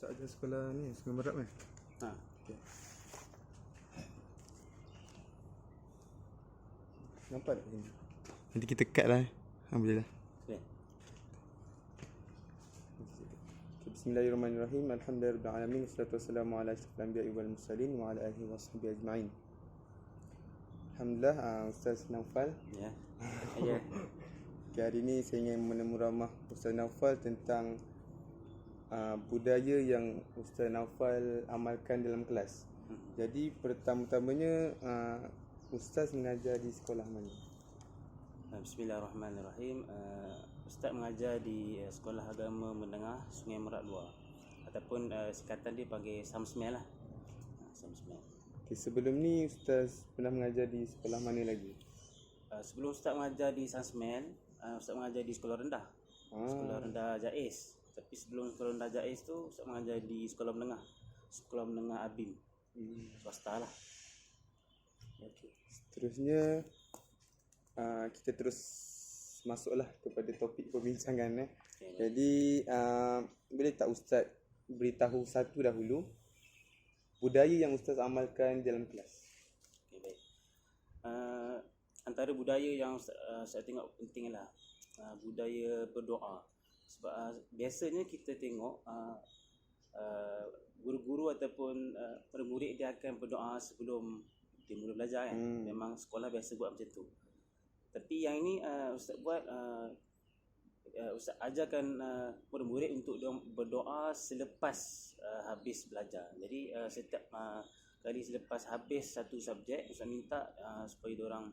Ustaz ajar sekolah ni, Sungai Merak kan? Ha. Okay. Nampak tak ini? Nanti kita cut lah. Alhamdulillah. Okay. Bismillahirrahmanirrahim. Alhamdulillahirrahmanirrahim. Wassalatu wassalamu ala asyrafil anbiya'i wal mursalin wa ala alihi wa sahbihi ajma'in. Alhamdulillah, Ustaz Naufal. Ya. Ya. Okay, hari ni saya ingin menemu ramah Ustaz Naufal tentang budaya yang Ustaz Naufal amalkan dalam kelas. Jadi pertama-tamanya Ustaz mengajar di sekolah mana? Bismillahirrahmanirrahim. Ustaz mengajar di Sekolah Agama Menengah Sungai Merak Luar, ataupun singkatan dia panggil Samsmel lah. Samsmel. Okay, sebelum ni Ustaz pernah mengajar di sekolah mana lagi? Sebelum Ustaz mengajar di Samsmel, Ustaz mengajar di sekolah rendah. Sekolah rendah Jais. Tapi sebelum sekolah rendah Jais tu, Ustaz mengajar di sekolah menengah. Sekolah menengah Abim. Swasta lah. Okay. Seterusnya kita terus masuklah kepada topik perbincangan. Okay. Jadi boleh tak Ustaz beritahu satu dahulu budaya yang Ustaz amalkan dalam kelas? Okay, baik. Antara budaya yang saya tengok penting lah, budaya berdoa. Sebab biasanya kita tengok guru-guru ataupun murid dia akan berdoa sebelum dia mula belajar kan. Memang sekolah biasa buat macam tu. Tapi yang ini Ustaz buat, Ustaz ajarkan murid untuk dia berdoa selepas habis belajar. Jadi setiap kali selepas habis satu subjek, Ustaz minta supaya diorang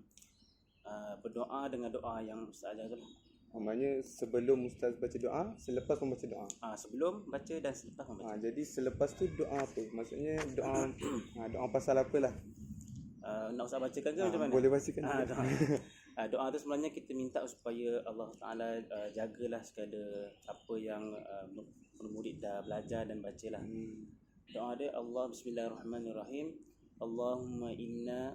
berdoa dengan doa yang Ustaz ajar tu lah. Maknanya sebelum Ustaz baca doa, selepas pun baca doa. Sebelum baca dan selepas membaca. Jadi selepas tu doa apa? Maksudnya doa doa pasal apalah? Nak Ustaz bacakan ke macam mana? Boleh bacakan. Doa tu sebenarnya kita minta supaya Allah Ta'ala jagalah segala apa yang murid dah belajar dan bacalah. Doa dia Allah Bismillahirrahmanirrahim. Allahumma inna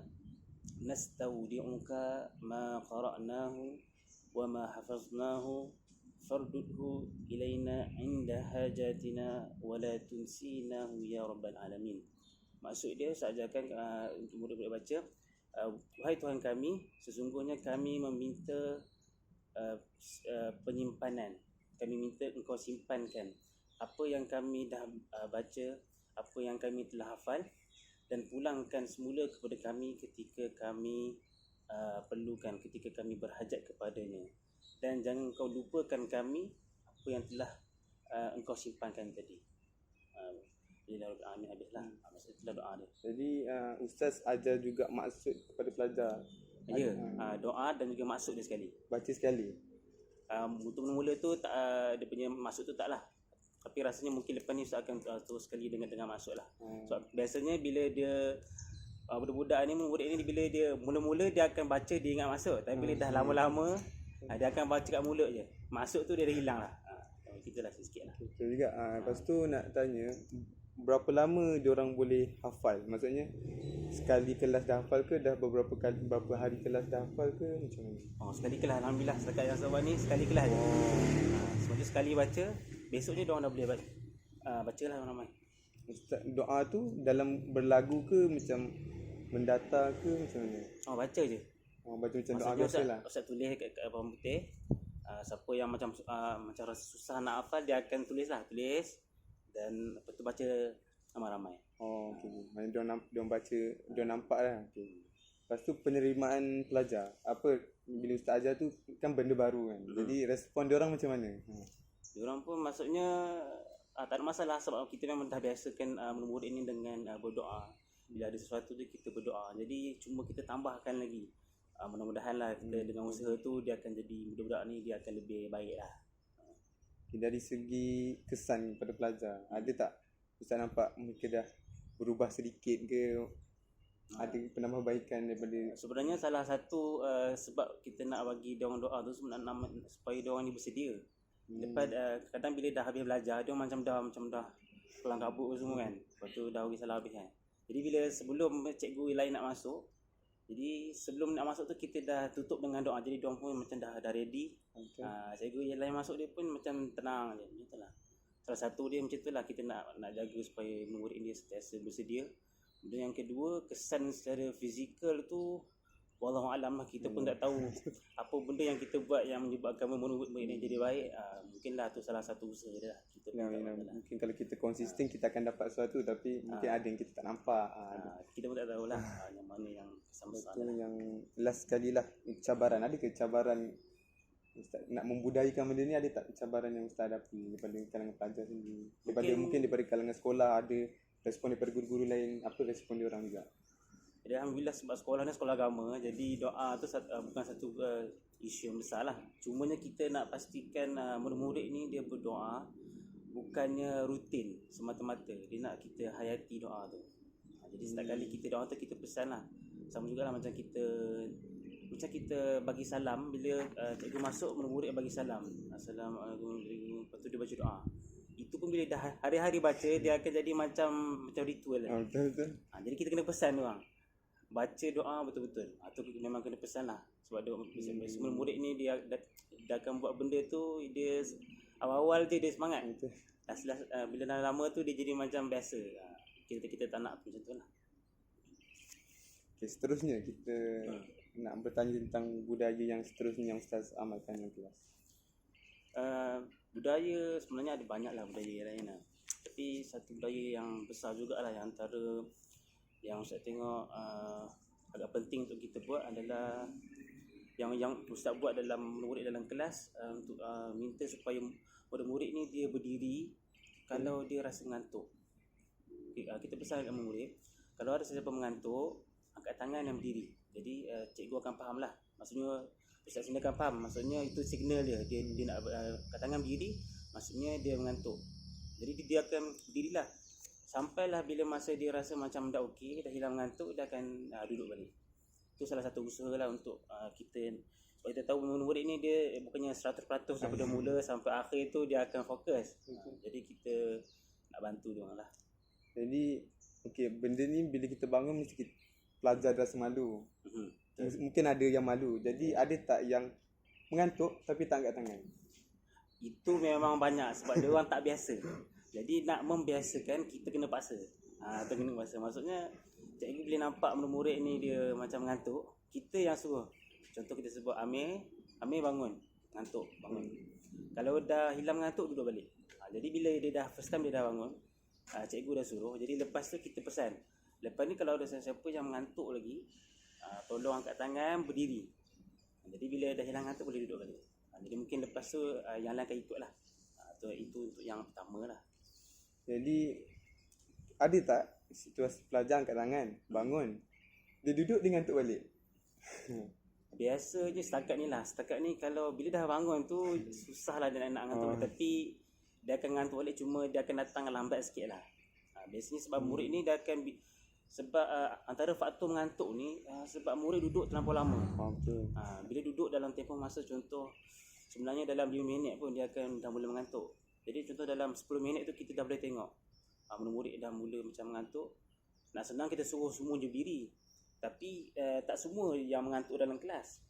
nastaudi'uka ma qara'nahu wa ma hafaznahu fardudhu ilaina inda hajatina wa la tunsinahu ya rabbal alamin. Maksud dia saya ajarkan untuk murid-murid baca, wahai Tuhan kami, sesungguhnya kami meminta penyimpanan. Kami minta Engkau simpankan apa yang kami dah baca, apa yang kami telah hafal, dan pulangkan semula kepada kami ketika kami perlukan, ketika kami berhajat kepadanya. Dan jangan Engkau lupakan kami apa yang telah Engkau simpankan tadi. Amin habislah. Maksudnya doa dia. Jadi Ustaz ajar juga maksud kepada pelajar. Ya, doa dan juga maksud dia sekali. Baca sekali. Untuk mula tu tak, dia punya maksud tu taklah. Tapi rasanya mungkin lepas ni Ustaz akan terus sekali dengan maksud lah. Sebab biasanya bila dia budak-budak ni, murid ni, bila dia mula-mula dia akan baca dia ingat maksud. Tapi bila dah lama-lama dia akan baca kat mulut je. Maksud tu dia dah hilang lah. Kita lah sikit lah. Betul juga. Lepas tu nak tanya, berapa lama diorang boleh hafal? Maksudnya sekali kelas dah hafal ke, dah berapa hari kelas dah hafal ke, macam mana? Sekali kelas, alhamdulillah setakat yang sabar ni sekali kelas je. Sebab sekali baca, besoknya diorang dah boleh bacalah ramai. Ustaz, doa tu dalam berlagu ke, macam mendata ke, macam mana? Baca je. Baca macam doa maksudnya biasa lah. Ustaz tulis kat bawah putih. Siapa yang macam rasa susah nak hafal, dia akan tulis dan lepas tu baca ramai-ramai. Okey. Maksudnya diorang baca, diorang nampak lah. Okay. Lepas tu penerimaan pelajar. Apa, bila Ustaz ajar tu kan benda baru kan. Jadi respon diorang macam mana? Diorang pun maksudnya tak ada masalah, sebab kita memang dah biasakan murid ini dengan berdoa. Bila ada sesuatu tu kita berdoa. Jadi cuma kita tambahkan lagi. Mudah-mudahan lah kita dengan usaha tu dia akan jadi, budak-budak ni dia akan lebih baik lah. Dari segi kesan pada pelajar, ada tak Ustaz nampak mereka dah berubah sedikit ke? Ada penambahbaikan daripada? Sebenarnya salah satu sebab kita nak bagi diorang doa tu sebenarnya supaya diorang ni bersedia. Lepas kadang bila dah habis belajar, dia macam dah kelang kabut semua kan. Lepas tu dah salah habis kan. Jadi bila sebelum cikgu lain nak masuk, jadi sebelum nak masuk tu kita dah tutup dengan doa. Jadi diorang pun macam dah ready. Cikgu yang lain masuk dia pun macam tenang je. Macam lah. salah satu dia macam tu lah, kita nak jaga supaya murid ini sentiasa bersedia. Dan yang kedua, kesan secara fizikal tu wallahualam lah, kita pun tak tahu apa benda yang kita buat yang menyebabkan murid ini jadi baik. Mungkinlah tu salah satu usaha dia lah. Kita pun tak tahu lah. Mungkin kalau kita konsisten kita akan dapat sesuatu, tapi mungkin ada yang kita tak nampak. Kita pun tak tahulah yang mana yang kesan besar Itu lah. yang last sekali lah, cabaran. Ada ke cabaran Ustaz nak membudayakan benda ni? Ada tak cabaran yang Ustaz hadapi daripada kalangan pelajar sendiri? Mungkin daripada kalangan sekolah, ada respon daripada guru-guru lain, apa respon dia orang juga? Jadi alhamdulillah, sebab sekolah ni sekolah agama, jadi doa tu bukan satu isu yang besar lah. Cumanya kita nak pastikan murid-murid ni dia berdoa bukannya rutin semata-mata, dia nak kita hayati doa tu. Jadi setiap kali kita doa tu kita pesan lah, sama jugalah macam kita bagi salam. Bila cikgu masuk, murid-murid bagi salam, Assalamualaikum, lepas tu dia baca doa. Itu pun bila dah hari-hari baca, dia akan jadi macam ritual lah. Betul-betul. Jadi kita kena pesan dia orang baca doa betul-betul. Tu memang kena pesan lah. Sebab semua murid ni dia akan buat benda tu, dia awal-awal dia semangat. Bila dah lama tu dia jadi macam biasa. Kita tak nak macam tu lah. Okay, seterusnya kita nak bertanya tentang budaya yang seterusnya yang Ustaz amalkan dalam kelas. Budaya sebenarnya ada banyak lah budaya lain lah. Tapi satu budaya yang besar jugalah, yang antara yang Ustaz tengok agak penting untuk kita buat adalah yang Ustaz buat dalam murid dalam kelas, untuk minta supaya murid-murid ni dia berdiri kalau dia rasa ngantuk. Kita pesan kepada murid, kalau ada sesiapa mengantuk, angkat tangan dan berdiri. Jadi cikgu akan faham lah. Maksudnya Ustaz sendiri akan faham, maksudnya itu signal dia nak angkat tangan berdiri, maksudnya dia mengantuk. Jadi dia akan berdirilah. Sampailah bila masa dia rasa macam dah okey, dah hilang ngantuk, dia akan duduk balik. Itu salah satu usaha lah untuk kita. Sebab kita tahu murid ni dia bukannya 100% daripada mula sampai akhir tu dia akan fokus. Jadi kita nak bantu dia orang lah. Jadi okey, benda ni bila kita bangun mesti kita, pelajar dah rasa malu. Mungkin ada yang malu. Jadi ada tak yang mengantuk tapi tak angkat tangan? Itu memang banyak sebab dia orang tak biasa. Jadi nak membiasakan, kita kena paksa. Kita kena paksa. Maksudnya cikgu bila nampak murid ni dia macam mengantuk, kita yang suruh. Contoh kita sebut Amir bangun, ngantuk, bangun. Kalau dah hilang mengantuk, duduk balik. Jadi bila dia dah first time dia dah bangun, cikgu dah suruh. Jadi lepas tu kita pesan, lepas ni kalau ada siapa yang mengantuk lagi, tolong angkat tangan, berdiri. Jadi bila dah hilang ngantuk, boleh duduk balik. Jadi mungkin lepas tu yang lain akan ikut lah. Itu untuk yang pertama lah. Jadi ada tak situasi pelajar angkat tangan, bangun, dia duduk dia ngantuk balik? Biasa je setakat ni kalau bila dah bangun tu susahlah dia nak ngantuk balik. Tapi dia akan ngantuk balik, cuma dia akan datang lambat sikit lah. Biasanya sebab murid ni dia akan sebab antara faktor mengantuk ni sebab murid duduk terlampau lama. Bila duduk dalam tempoh masa, contoh sebenarnya dalam 5 minit pun dia akan dah mula mengantuk. Jadi contoh dalam 10 minit tu kita dah boleh tengok murid dah mula macam mengantuk. Nak senang kita suruh semua je berdiri, tapi tak semua yang mengantuk dalam kelas.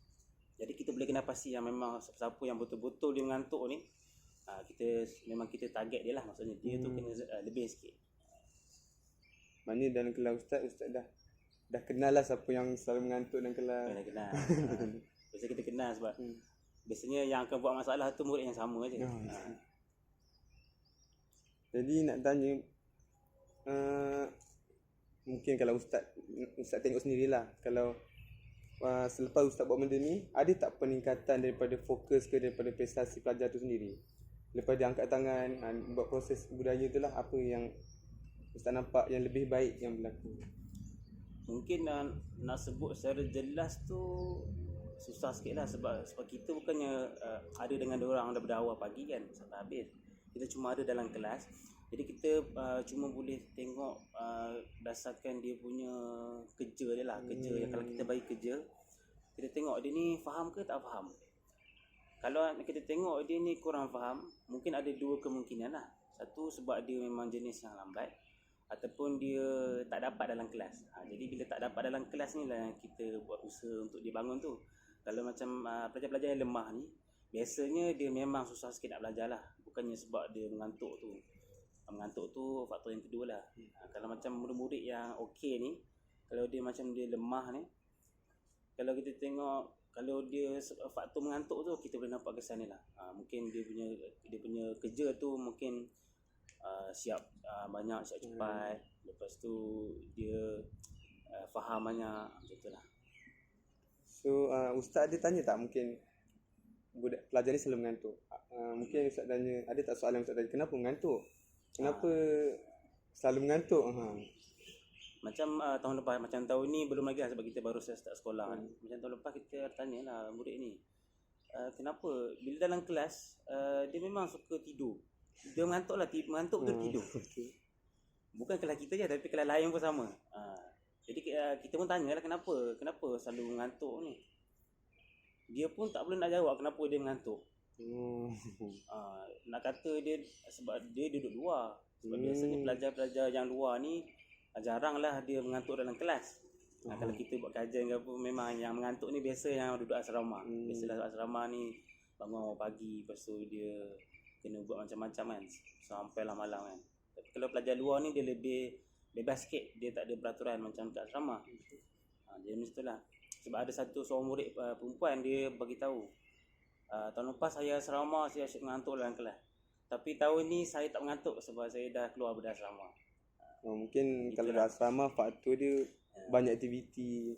Jadi kita boleh kena pasti yang memang siapa yang betul-betul dia mengantuk ni, kita target dia lah. Maksudnya dia tu kena lebih sikit. Maknanya dalam kelas Ustaz dah kenal lah siapa yang selalu mengantuk dalam kelas. Dah kenal. Biasa kita kenal sebab biasanya yang akan buat masalah tu murid yang sama je. Jadi nak tanya, mungkin kalau Ustaz tengok sendirilah, kalau selepas Ustaz buat benda ni, ada tak peningkatan daripada fokus ke daripada prestasi pelajar tu sendiri? Lepas dia angkat tangan, buat proses budaya tu lah, apa yang Ustaz nampak yang lebih baik yang berlaku? Mungkin nak sebut secara jelas tu susah sikit lah, sebab kita bukannya ada dengan diorang daripada awal pagi kan sampai habis. Kita cuma ada dalam kelas. Jadi kita cuma boleh tengok berdasarkan dia punya kerja dia lah. Kerja yang kalau kita bagi kerja, kita tengok dia ni faham ke tak faham. Kalau kita tengok dia ni kurang faham, mungkin ada dua kemungkinan lah. Satu, sebab dia memang jenis yang lambat, ataupun dia tak dapat dalam kelas. Jadi bila tak dapat dalam kelas ni lah kita buat usaha untuk dia bangun tu. Kalau macam pelajar-pelajar yang lemah ni, biasanya dia memang susah sikit nak belajar lah. bukannya sebab dia mengantuk tu. Mengantuk tu faktor yang kedua lah. Kalau macam murid-murid yang okey ni, kalau dia macam dia lemah ni, kalau kita tengok, kalau dia faktor mengantuk tu, kita boleh nampak kesan ni lah. Mungkin dia punya kerja tu mungkin siap banyak, siap cepat. Lepas tu dia faham banyak, macam tu lah. So ustaz ada tanya tak mungkin pelajar ni selalu mengantuk? Mungkin ustaz tanya, ada tak soalan ustaz tanya, kenapa mengantuk? Kenapa selalu mengantuk? Macam tahun lepas, macam tahun ni belum lagi lah, sebab kita baru start sekolah kan. Macam tahun lepas kita tanya lah murid ni, kenapa bila dalam kelas dia memang suka tidur. Dia mengantuk lah, mengantuk betul tidur. Bukan kelas kita je, tapi kelas lain pun sama. Jadi kita pun tanya lah kenapa selalu mengantuk ni. Dia pun tak boleh nak jawab kenapa dia mengantuk. Nak kata dia sebab dia duduk luar. Sebab biasanya pelajar-pelajar yang luar ni jaranglah dia mengantuk dalam kelas. Kalau kita buat kajian ke apa, memang yang mengantuk ni biasa yang duduk asrama. Biasalah asrama ni bangun pagi, lepas tu dia kena buat macam-macam kan, sampailah malam kan. Tapi kalau pelajar luar ni dia lebih bebas sikit, dia tak ada peraturan macam kat asrama. Jadi macam itulah. Sebab ada seorang murid perempuan, dia bagi tahu, tahun lepas saya asrama, saya asyik mengantuk dalam kelas. Tapi tahun ni saya tak mengantuk sebab saya dah keluar dari asrama. Mungkin itulah. Kalau dah asrama, faktor dia banyak aktiviti.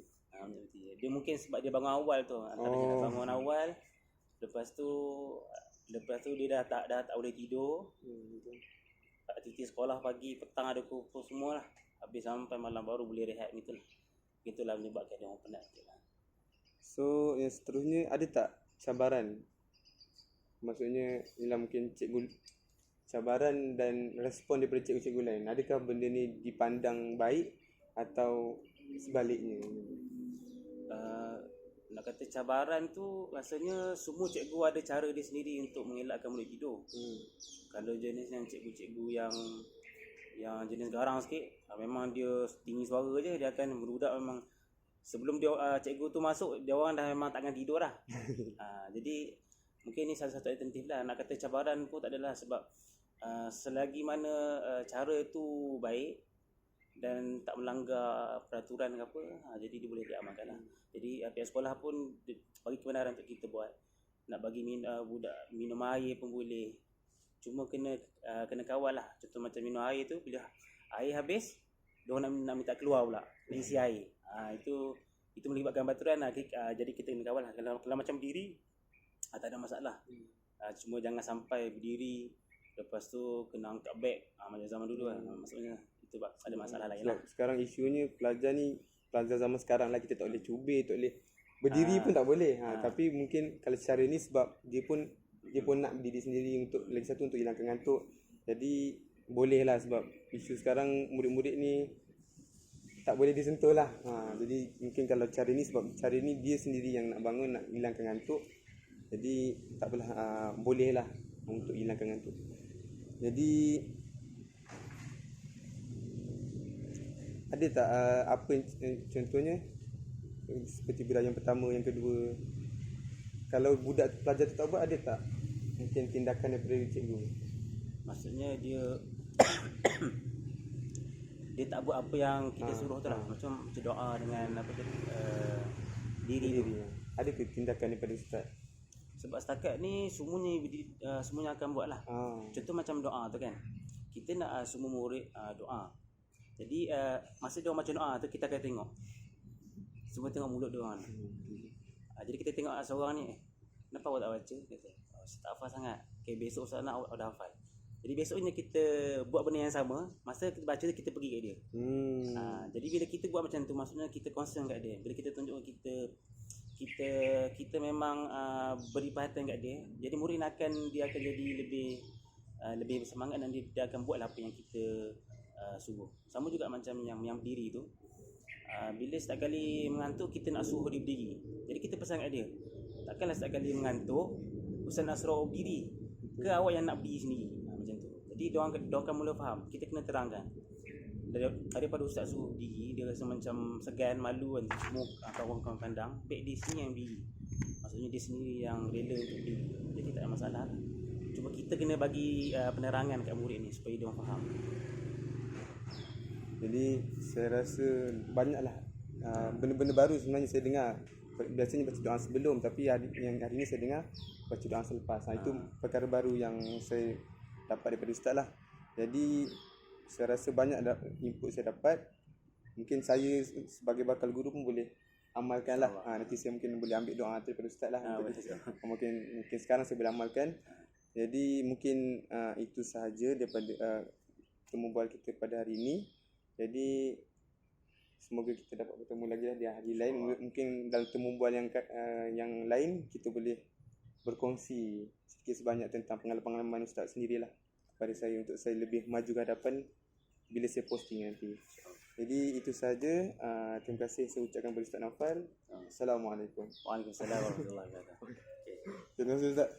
Dia mungkin sebab dia bangun awal tu. Antara dia nak bangun awal, lepas tu dia dah tak boleh tidur. Aktiviti sekolah pagi, petang ada kumpul semua lah. Habis sampai malam baru boleh rehat gitu lah. Itulah menyebabkan dia orang penat sikit lah. So yang seterusnya, ada tak cabaran? Maksudnya ialah mungkin cikgu, cabaran dan respon daripada cikgu-cikgu lain. Adakah benda ni dipandang baik atau sebaliknya? Nak kata cabaran tu, rasanya semua cikgu ada cara dia sendiri untuk mengelakkan murid tidur. Kalau jenis yang cikgu-cikgu yang jenis garang sikit, memang dia tinggi suara je, dia akan berudak memang. Sebelum dia cikgu tu masuk, dia orang dah memang takkan tidur dah. Jadi mungkin ni salah satu alternatif lah. Nak kata cabaran pun tak adalah, sebab selagi mana cara tu baik dan tak melanggar peraturan ke apa, jadi dia boleh diamalkan lah. Jadi pihak sekolah pun bagi kebenaran untuk kita buat. Nak bagi budak minum air pun boleh. Cuma kena kawal lah. Contoh macam minum air tu, bila air habis, dia orang nak minta keluar pula, nak isi air. Itu melibatkan peraturan lah. Jadi kita kena kawal lah. Kalau macam berdiri, tak ada masalah. Cuma jangan sampai berdiri lepas tu kena angkat beg macam zaman dulu lah. Maksudnya itu ada masalah lain lah. Sekarang isunya pelajar zaman sekarang lah, kita tak boleh cubit, tak boleh berdiri pun tak boleh. Tapi mungkin kalau secara ni sebab dia pun nak berdiri sendiri, untuk lagi satu untuk hilangkan ngantuk. Jadi boleh lah, sebab isu sekarang murid-murid ni tak boleh disentuh lah. Jadi mungkin kalau cara ni, sebab cara ni dia sendiri yang nak bangun, nak hilangkan ngantuk. Jadi tak apalah, boleh lah untuk hilangkan ngantuk. Jadi ada tak apa contohnya, seperti budak yang pertama, yang kedua, kalau budak pelajar tu tak buat, ada tak mungkin tindakan daripada cikgu? Maksudnya dia dia tak buat apa yang kita suruh tu lah. Macam doa dengan apa tadi, diri. Ada ke tindakan daripada ustaz? Sebab setakat ni semuanya akan buat lah. Contoh macam doa tu kan, kita nak semua murid doa. Jadi masa dia macam doa tu, kita akan tengok, semua tengok mulut dia orang. Jadi kita tengok seorang ni, kenapa awak tak baca? Kata, saya tak hafal sangat. Okay, besok Ustaz nak awak dah hafal. Jadi besoknya kita buat benda yang sama, masa kita baca tu kita pergi kat dia. Jadi bila kita buat macam tu, maksudnya kita concern kat dia. Bila kita tunjuk kita memang beri perhatian kat dia, jadi murid dia akan jadi lebih bersemangat, dan dia akan buat apa yang kita suruh. Sama juga macam yang berdiri tu. Bila setiap kali mengantuk, kita nak suruh dia berdiri. Jadi kita pesan kat dia, takkanlah setiap kali mengantuk Ustaz nak suruh berdiri, ke awak yang nak berdiri sendiri. Macam tu. Jadi dia orang akan mula faham. Kita kena terangkan. Daripada Ustaz suruh berdiri, dia rasa macam segan, malu kan, semua kawan-kawan pandang, baik dia sendiri yang berdiri. Maksudnya dia sendiri yang rela untuk berdiri. Jadi tak ada masalah. Cuma kita kena bagi penerangan kat murid ni supaya dia orang faham. Jadi saya rasa banyaklah benda-benda baru sebenarnya saya dengar. Biasanya baca doa sebelum, tapi hari ini saya dengar baca doa selepas. Itu perkara baru yang saya dapat daripada ustaz lah. Jadi saya rasa banyak input saya dapat. Mungkin saya sebagai bakal guru pun boleh amalkan lah. Nanti saya mungkin boleh ambil doa daripada ustaz lah. Mungkin sekarang saya boleh amalkan. Jadi mungkin itu sahaja daripada temu bual kita pada hari ini. Jadi semoga kita dapat bertemu lagi lah di hari lain. Mungkin dalam temu bual yang lain kita boleh berkongsi sedikit sebanyak tentang pengalaman ustaz sendirilah kepada saya, untuk saya lebih maju ke hadapan bila saya posting nanti. Jadi itu saja. Terima kasih saya ucapkan kepada Ustaz Naufal. Assalamualaikum. Waalaikumsalam warahmatullahi wabarakatuh. Terima kasih Ustaz.